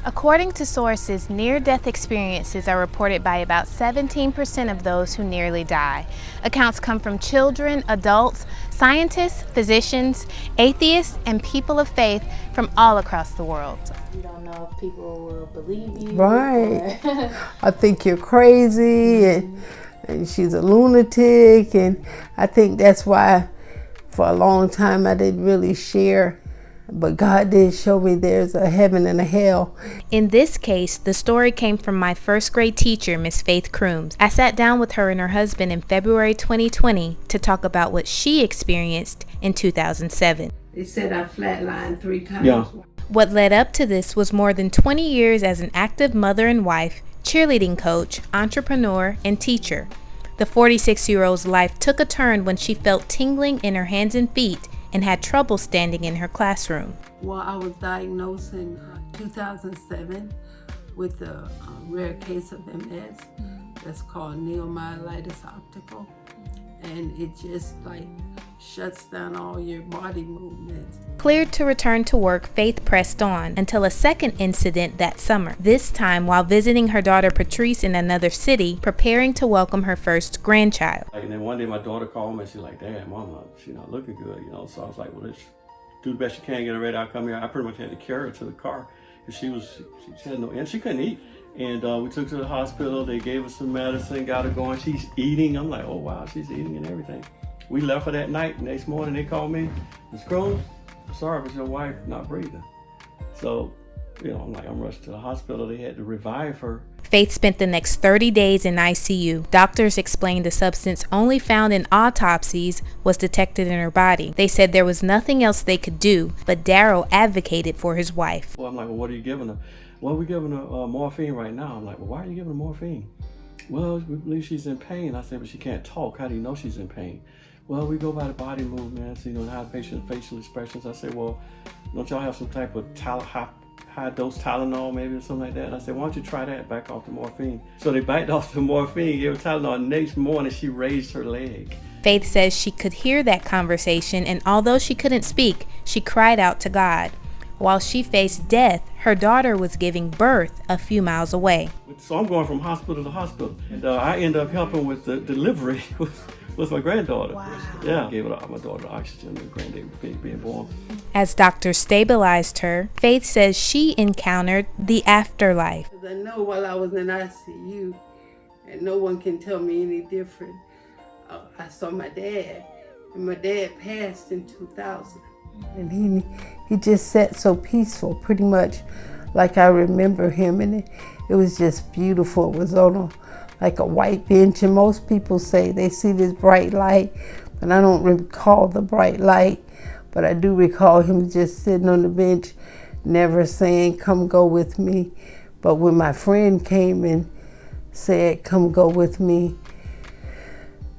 According to sources, near-death experiences are reported by about 17% of those who nearly die. Accounts come from children, adults, scientists, physicians, atheists, and people of faith from all across the world. You don't know if people will believe you. Right. I think you're crazy, and she's a lunatic, and I think that's why for a long time I didn't really share. But God did show me there's a heaven and a hell. In this case, the story came from my first grade teacher, Miss Faith Crooms. I sat down with her and her husband in February 2020 to talk about what she experienced in 2007. They said I flatlined 3 times. Yeah. What led up to this was more than 20 years as an active mother and wife, cheerleading coach, entrepreneur, and teacher. The 46-year-old's life took a turn when she felt tingling in her hands and feet and had trouble standing in her classroom. Well, I was diagnosed in 2007 with a rare case of MS that's called neomyelitis optica, and it just like shuts down all your body movements. Cleared to return to work, Faith pressed on until a second incident that summer, this time while visiting her daughter Patrice in another city, preparing to welcome her first grandchild. And then one day my daughter called me and she's like, "Dad, Mama, she's not looking good, you know." So I was like, "Well, let's do the best you can, get her ready. I'll come here." I pretty much had to carry her to the car because she had no, and she couldn't eat. And we took her to the hospital. They gave her some medicine, got her going. She's eating. I'm like, "Oh wow, she's eating and everything." We left her that night. Next morning they called me, "Ms. Crooms, sorry, but your wife not breathing." So, you know, I'm rushed to the hospital. They had to revive her. Faith spent the next 30 days in ICU. Doctors explained the substance only found in autopsies was detected in her body. They said there was nothing else they could do, but Darryl advocated for his wife. Well, I'm like, "Well, what are you giving her?" "Well, we're giving her morphine right now." I'm like, "Well, why are you giving her morphine?" "Well, we believe she's in pain." I said, "But she can't talk. How do you know she's in pain?" "Well, we go by the body movements, you know, and how the patient facial expressions." I said, "Well, don't y'all have some type of high dose Tylenol maybe or something like that?" And I said, "Why don't you try that, back off the morphine?" So they backed off the morphine, gave her Tylenol, and the next morning she raised her leg. Faith says she could hear that conversation, and although she couldn't speak, she cried out to God. While she faced death, her daughter was giving birth a few miles away. So I'm going from hospital to hospital, and I end up helping with the delivery with my granddaughter. Wow. Yeah, I gave my daughter oxygen, the granddaughter being born. As doctors stabilized her, Faith says she encountered the afterlife. I know while I was in ICU, and no one can tell me any different, I saw my dad, and my dad passed in 2000. And he just sat so peaceful, pretty much like I remember him, and it was just beautiful. It was on like a white bench, and most people say they see this bright light, but I don't recall the bright light, but I do recall him just sitting on the bench, never saying, "Come go with me." But when my friend came and said, "Come go with me,"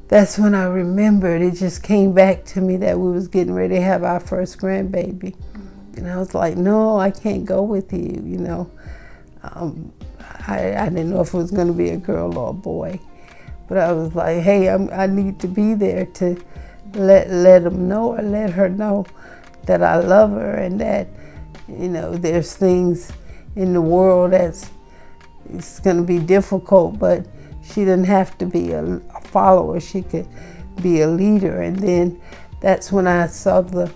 that's when I remembered. It just came back to me that we was getting ready to have our first grandbaby. And I was like, "No, I can't go with you," you know. I didn't know if it was going to be a girl or a boy. But I was like, "Hey, I need to be there to let him know, or let her know that I love her, and that, you know, there's things in the world it's going to be difficult, but she didn't have to be a follower. She could be a leader." And then that's when I saw the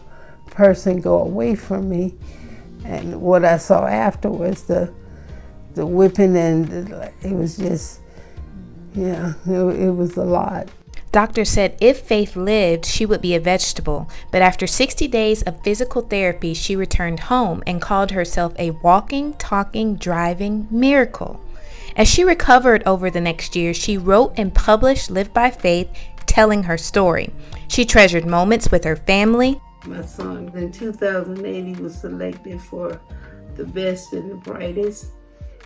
person go away from me, and what I saw afterwards, the whipping, and it was just, yeah, it was a lot. Doctors said if Faith lived, she would be a vegetable, but after 60 days of physical therapy, she returned home and called herself a walking, talking, driving miracle. As she recovered over the next year, she wrote and published Live by Faith, telling her story. She treasured moments with her family. My son, in 2008, he was selected for the best and the brightest,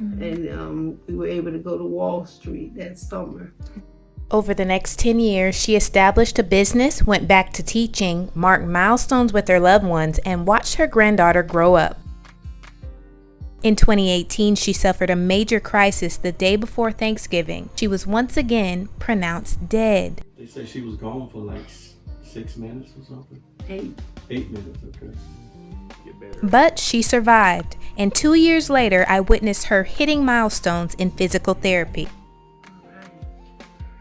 and we were able to go to Wall Street that summer. Over the next 10 years, she established a business, went back to teaching, marked milestones with her loved ones, and watched her granddaughter grow up. In 2018, she suffered a major crisis the day before Thanksgiving. She was once again pronounced dead. They say she was gone for like 6 minutes or something. 8. 8 minutes, okay. But she survived, and 2 years later, I witnessed her hitting milestones in physical therapy.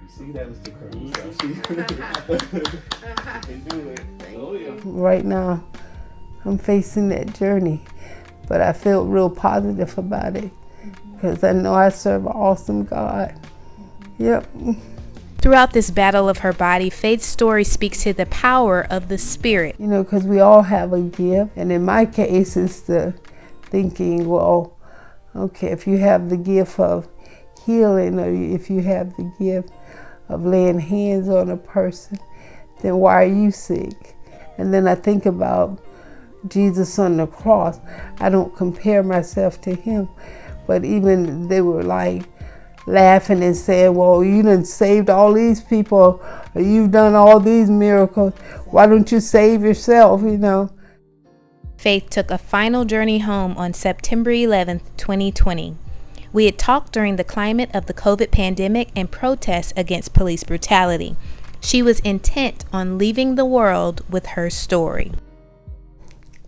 You see that, Mr. Crooms? Right now, I'm facing that journey, but I feel real positive about it because I know I serve an awesome God. Yep. Throughout this battle of her body, Faith's story speaks to the power of the Spirit. You know, because we all have a gift, and in my case, it's the thinking, well, okay, if you have the gift of healing, or if you have the gift of laying hands on a person, then why are you sick? And then I think about Jesus on the cross. I don't compare myself to him, but even they were like laughing and saying, well, you done saved all these people, or you've done all these miracles. Why don't you save yourself, you know? Faith took a final journey home on September 11th, 2020. We had talked during the climate of the COVID pandemic and protests against police brutality. She was intent on leaving the world with her story.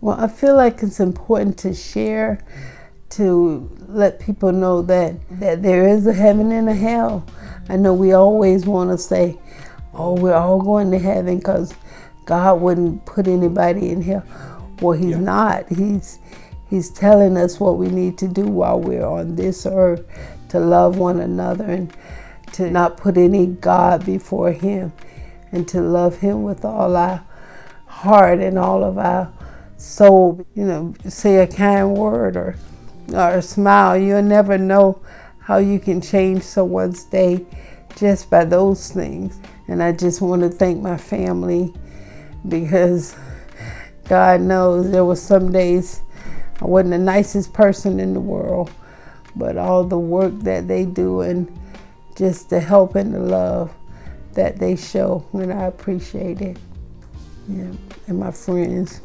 Well, I feel like it's important to share, to let people know that there is a heaven and a hell. I know we always want to say, oh, we're all going to heaven because God wouldn't put anybody in hell. Well, he's not. He's telling us what we need to do while we're on this earth, to love one another and to not put any God before him, and to love him with all our heart and all of our soul. You know, say a kind word or a smile. You'll never know how you can change someone's day just by those things. And I just want to thank my family, because God knows there were some days I wasn't the nicest person in the world, but all the work that they do and just the help and the love that they show, and I appreciate it. Yeah. And my friends.